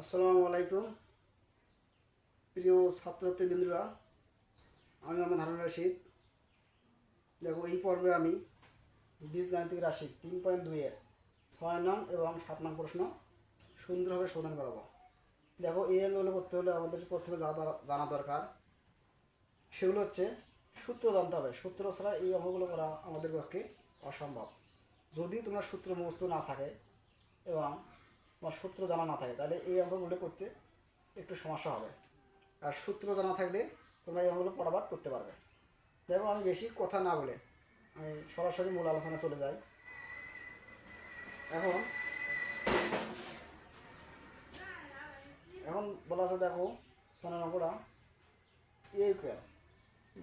আসসালামু আলাইকুম প্রিয় ছাত্রছাত্রীবৃন্দরা, আমি মোহাম্মদ হারুন রশিদ। দেখো, এই পর্বে আমি বীজগাণিতিক রাশি 3.2-এর 6 নং এবং 7 নং প্রশ্ন সুন্দরভাবে সমাধান করাবো। দেখো, এই অঙ্কগুলো করতে হলে আমাদের প্রথমে জানা দরকার, সেগুলো হচ্ছে সূত্র জানতে হবে। সূত্র ছাড়া এই অঙ্কগুলো করা আমাদের পক্ষে অসম্ভব। যদি তোমার সূত্র মুখস্থ না থাকে এবং তোমার সূত্র জানা না থাকে, তাহলে এই অঙ্কগুলো করতে একটু সমস্যা হবে। আর সূত্র জানা থাকলে তোমরা এই অঙ্কগুলো পড়াবার করতে পারবে। দেখো, আমি বেশি কথা না বলে আমি সরাসরি মূল আলোচনা চলে যাই। এখন এখন বলা আছে, দেখো 6 নম্বরটা এ ইকুয়াল।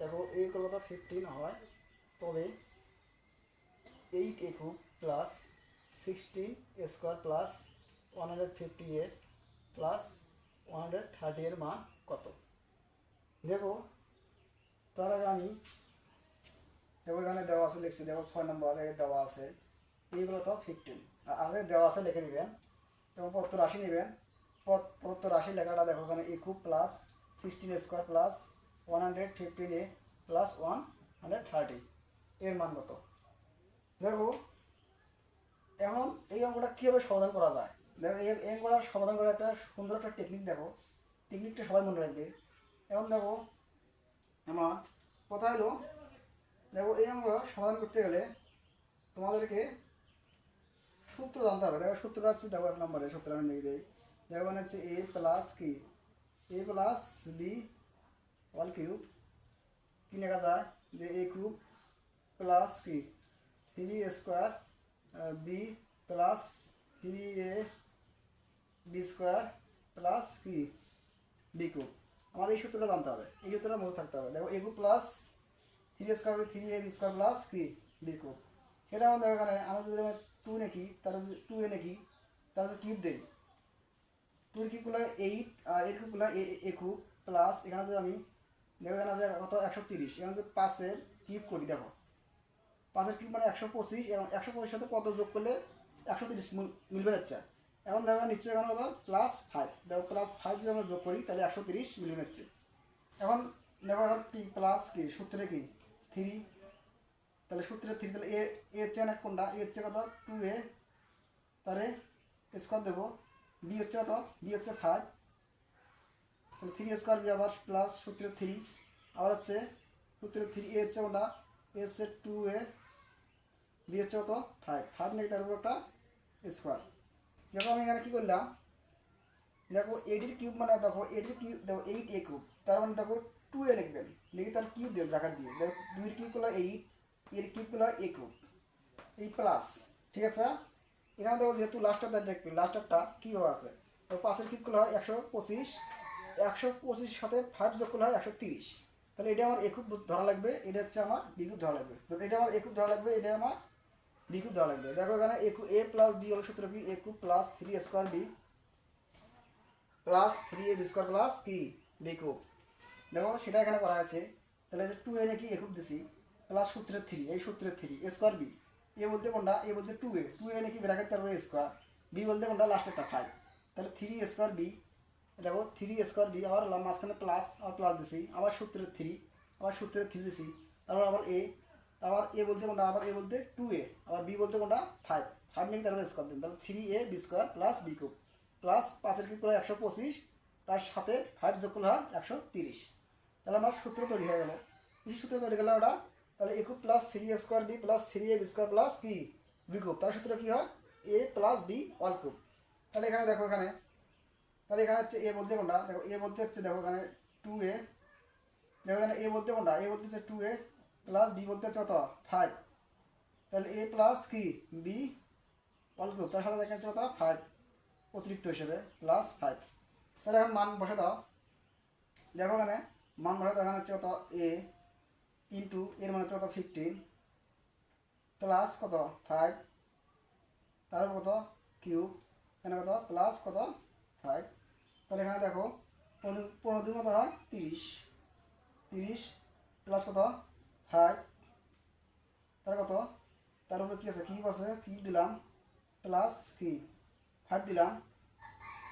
দেখো, এ ইকুয়াল 15 হয়, তবে 8a³ plus 16a² plus 150a plus 130 এর মান কত? দেখো, তার আগে আমি এখানে দেওয়া আছে লিখছি। দেখো, 6 নম্বরে দেওয়া আছে এইগুলো 15, আগে দেওয়া আছে লিখে নেবেন এবং প্রদত্ত রাশি নেবেন। প্রদত্ত রাশি লেখাটা দেখো, এখানে a³ plus 16a² plus 115a plus 130 এর মান কত? দেখো, এখন এই অঙ্কটা কীভাবে সমাধান করা যায়। দেখো, এই অঙ্কটা সমাধান করার একটা সুন্দর একটা টেকনিক। দেখো, টেকনিকটা সবাই মনে রাখবে। এখন দেখো, আমার কথা হলো, দেখো এই অঙ্কটা সমাধান করতে গেলে তোমাদেরকে সূত্র জানতে হবে। দেখো, সূত্রটা হচ্ছে, দেখো 1 নম্বরে সূত্র আমি লিখে দিই। দেখো, মানে হচ্ছে এ প্লাস কি, এ প্লাস বি অল কিউব, কী লেখা যায় যে a³ প্লাস কি 3a² B plus 3ab² plus কি b³ আমাদের এই সূত্রটা জানতে হবে, এই সূত্রটা মনে থাকতে হবে। দেখো, a³ plus 3a² 3ab² plus কি b³, সেটা আমাদের এখানে আমি যদি 2 নাকি, তাহলে যদি 2a নাকি, তাহলে কিউব দেই। 2 কিউবগুলো 8 আর এর কিউবগুলো a³ প্লাস এখানে যদি আমি, দেখো এখানে আছে কত 130, এখানে যদি 5-এর কিউব করি, দেখো 5-এর কিউব মানে 125, এবং 125 সাথে কত যোগ করলে 130 মিলবে যাচ্ছে। এখন দেখো নিচ্ছে এখানে হলো +5, দেখো +5 যদি আমরা যোগ করি তাহলে 130 মিলবে যাচ্ছে। এখন দেখো, এখন কি প্লাস কি সূত্রে কি 3, তাহলে সূত্রে 3, তাহলে এ হচ্ছে না কোনটা, এ হচ্ছে কত 2a, তাহলে স্কোয়ার দেবো। বি হচ্ছে কত, বি হচ্ছে 5, তাহলে 3a² বি আবার প্লাস সূত্রে 3, আবার হচ্ছে সূত্রে 3, এ হচ্ছে কোনটা, এ হচ্ছে 2a, বি হচ্ছে কত 5 নাকি, তার উপর একটা স্কোয়ার। দেখো, আমি এখানে কী করলাম, দেখো 8-এর কিউব মানে, দেখো 8-এর কিউব, দেখো 8a³ তার মানে দেখো 2a লিখবেন, লিখে তার কিউব দেবেন ব্র্যাকেট দিয়ে। দেখো 2-এর কিউবগুলো 8, এর কিউবগুলো a³ এই প্লাস, ঠিক আছে। এখানে দেখো যেহেতু লাস্টারটা দেখবে, লাস্টারটা কীভাবে আছে, তো 5-এর কিউবগুলো হয় 125, 125 সাথে 5 যোগ করলে হয় 130, তাহলে এটা আমার a³ ধরা লাগবে, এটা হচ্ছে আমার b³ ধরা লাগবে। এটা আমার a³ ধরা লাগবে, এটা আমার b³ ধরা লাগবে। দেখো, এখানে a প্লাস b হল সূত্র কি, a³ plus 3a² b plus 3ab² plus কি b³। দেখো, সেটা এখানে করা আছে। তাহলে 2a নাকি a³ দিছি প্লাস সূত্রের 3, এই সূত্রের 3 b, এ বলতে কোনটা, এ বলতে 2a নাকি ব্র্যাকেট তারপরে স্কোয়ার, বি বলতে কোনটা লাস্টেরটা 5, তাহলে 3a² b। দেখো 3a² b, আবার মাঝখানে প্লাস, আবার প্লাস দিছি, আবার সূত্রের 3, আবার সূত্রের 3 দিছি, তারপর আবার এ, আবার এ বলতে কোনটা, আবার এ বলতে 2a, আবার বি বলতে কোনটা 5 নাকি তারপরে স্কোয়ার দিন, তাহলে 3ab² plus b³ plus 5-এর cube করে 125, তার সাথে 5 যোগ করলে হয় 130, তাহলে আমার সূত্র তৈরি হয়ে গেল। এই সূত্র তৈরি গেল ওটা, তাহলে a³ plus 3a² b plus 3ab² plus কি b³, তার সূত্র কি হয় a plus b all cube. তাহলে এখানে দেখো, এখানে তাহলে এখানে হচ্ছে এ বলতে কোনটা, দেখো এ বলতে হচ্ছে, দেখো এখানে 2a, দেখো এখানে এ বলতে কোনটা, এ বলতে হচ্ছে 2a প্লাস বি বলতে হচ্ছে কত 5, তাহলে এ প্লাস কি বি অল কিউব, তার সাথে দেখা যাচ্ছে কত 5 অতিরিক্ত হিসেবে প্লাস 5। তাহলে এখন মান বসে দাও। দেখো, এখানে মান বসে দাও, এখানে হচ্ছে কত এ ইন্টু এর মান হচ্ছে কত 15 প্লাস কত 5, তারপর কত কিউব, এখানে কত প্লাস কত 5। তাহলে এখানে দেখো 15 কত হয় 30 প্লাস কত 5, তার কত, তার উপরে কী আছে, কিউব আছে, কিউব দিলাম প্লাস কি 5 দিলাম,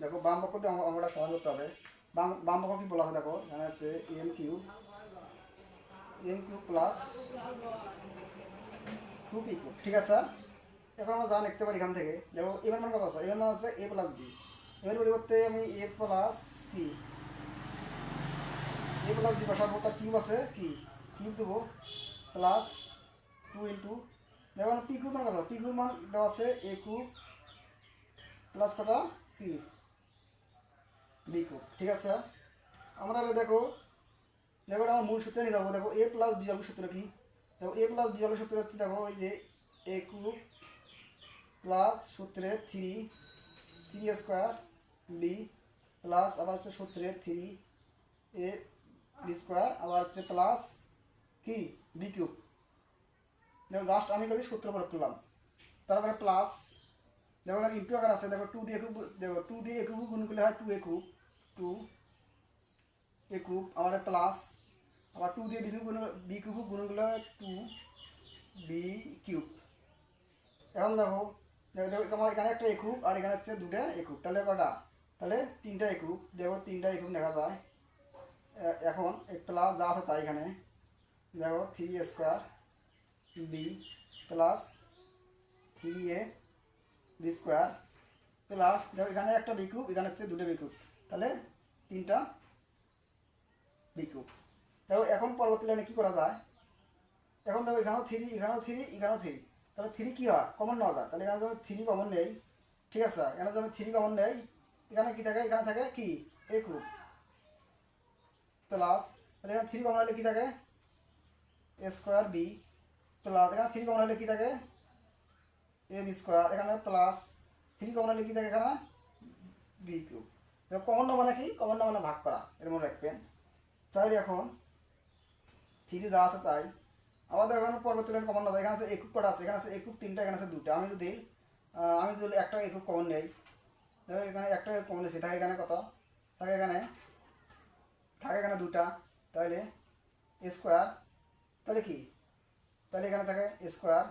দেখো বাম পক্ষ দিয়ে অঙ্কটা সমান করতে হবে। বাম পক্ষ কি বলা আছে দেখো, এখানে আছে M cube plus 2p cube, ঠিক আছে। এখন আমরা যা লিখতে পারি এখান থেকে, দেখো এবার মান কত আছে, এবার মান আছে a প্লাস বি। এবার পরিবর্তে আমি a প্লাস কি a প্লাস বি বসাবো, তার কিউব আছে কি কিউব দেবো প্লাস 2 ইন্টু, দেখো পি কিউব মান কত, পি কিউব মান দেওয়া আছে a কিউব প্লাস কত কি বি কিউব, ঠিক আছে। আমরা দেখো দেখো আমার মূল সূত্রে নিয়ে যাবো। দেখো এ প্লাস বি যাবে সূত্র কি, দেখো এ প্লাস বি যাবে সূত্র হচ্ছে দেখো ওই যে এ কিউব প্লাস সূত্রে 3 স্কোয়ার বি প্লাস আবার হচ্ছে সূত্রে 3 এ বি স্কোয়ার আবার হচ্ছে প্লাস কি বি কিউব। দেখো জাস্ট আমি খালি সূত্র প্রয়োগ করলাম, তারপরে প্লাস দেখো এখানে ইন্টু আকার আছে, দেখো 2 দিয়ে কিউব, দেখো 2 দিয়ে এ কিউব গুণ করলে হয় 2 এ কিউব আবার প্লাস আবার 2 দিয়ে বি কিউব গুণ করলে হয় 2 বি কিউব। এখন দেখো দেখো আমার এখানে একটা এ কিউব আর এখানে হচ্ছে দুটা এ কিউব, তাহলে কটা, তাহলে 3টা এ কিউব, দেখো 3টা এ কিউব দেখা যায়। এখন এই প্লাস যা আছে তাই এখানে দেখো 3 square B plus 3a B square plus দেখো এখানে একটা বি কিউব, এখানে হচ্ছে দুটো বি কিউব, তাহলে 3টা বি কিউব। দেখো এখন পরবর্তী লাইনে কী করা যায়, এখন দেখো এখানেও 3 এখানেও 3 এখানেও 3, তাহলে 3 কী হয় কমন নেওয়া যায়, তাহলে এখানে যখন 3 কমন নেই, ঠিক আছে, এখানে যখন 3 কমন নেই, এখানে কী থাকে, এখানে থাকে কি এ কিউব প্লাস, তাহলে এখানে 3 কমন হলে কী থাকে এ স্কোয়ার বি প্লাস, এখানে 3 কমন হলে কী থাকে এ বি স্কোয়ার, এখানে প্লাস 3 কমন হলে কী থাকে এখানে বি কিউব। কমন না মানে কি, কমন না মানে ভাগ করা, এর মনে রাখবেন। তাহলে এখন 3 যা আছে তাই, আমাদের এখানে পরবর্তী লাইন কমন না যায়, এখানে আছে একুব কটা আছে, এখানে আছে একুব 3টা, এখানে আছে 2টা। আমি যদি একটা একুব কমন নেই, দেখো এখানে একটা কমন নিয়েছি, থাকে এখানে কত, থাকে এখানে 2টা, তাহলে স্কোয়ার, তাহলে কি, তাহলে এখানে থাকে স্কোয়ার,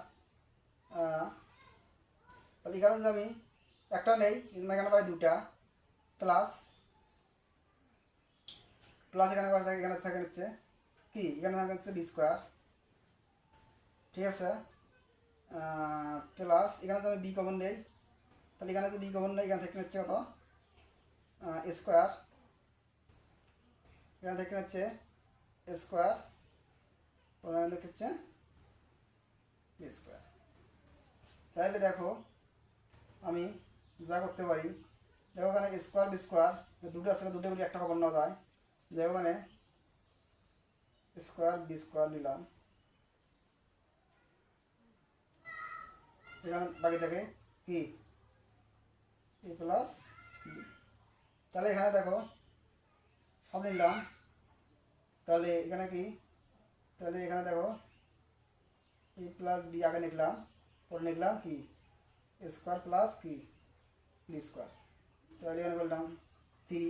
তাহলে এখানে যদি আমি একটা নেই, এখানে পাই 2টা প্লাস এখানে কত থাকে, এখানে থাকে হচ্ছে কি, এখানে থাকে হচ্ছে বি স্কোয়ার, ঠিক আছে, প্লাস এখানে যদি বি কমন নেই, তাহলে এখানে যদি বি কমন নেই, এখানে থেকে হচ্ছে কত স্কোয়ার, এখানে থেকে হচ্ছে স্কোয়ার হচ্ছে বি স্কোয়ার। তাহলে দেখো আমি যা করতে পারি, দেখো এখানে স্কোয়ার বি স্কোয়ার দুটো আছে, দুটো বলি একটা কমন নেওয়া যায়, দেখো এখানে স্কোয়ার বি স্কোয়ার নিলাম, এখানে বাকি থাকে কি এ প্লাস বি, তাহলে এখানে দেখো সব নিলাম, তাহলে এখানে কি, তাহলে এখানে দেখো এ প্লাস বি আগে লিখলাম, পরে লিখলাম কি স্কোয়ার প্লাস কি বি স্কোয়ার, তাহলে এখানে বললাম 3,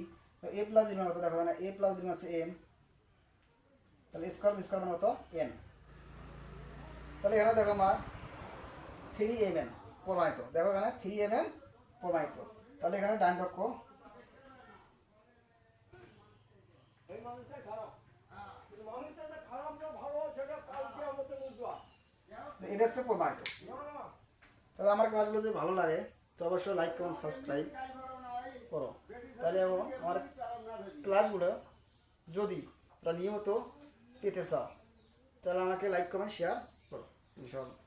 এ প্লাস বি মানে কত, দেখো এখানে এ প্লাস বি মানে হচ্ছে এম, তাহলে স্কোয়ার বি স্কোয়ার মানে কত এন, তাহলে এখানে দেখো আমার 3mn প্রমাণিত, দেখো এখানে 3mn প্রমাণিত। তাহলে এখানে ডান পক্ষ এটা হচ্ছে প্রমাণিত। তাহলে আমার ক্লাসগুলো যদি ভালো লাগে তো অবশ্যই লাইক কমেন্ট সাবস্ক্রাইব করো। তাহলে আমার ক্লাসগুলো যদি তোমরা নিয়মিত পেতে চাও তাহলে আমাকে লাইক কমেন্ট শেয়ার করো ইনশাআল্লাহ।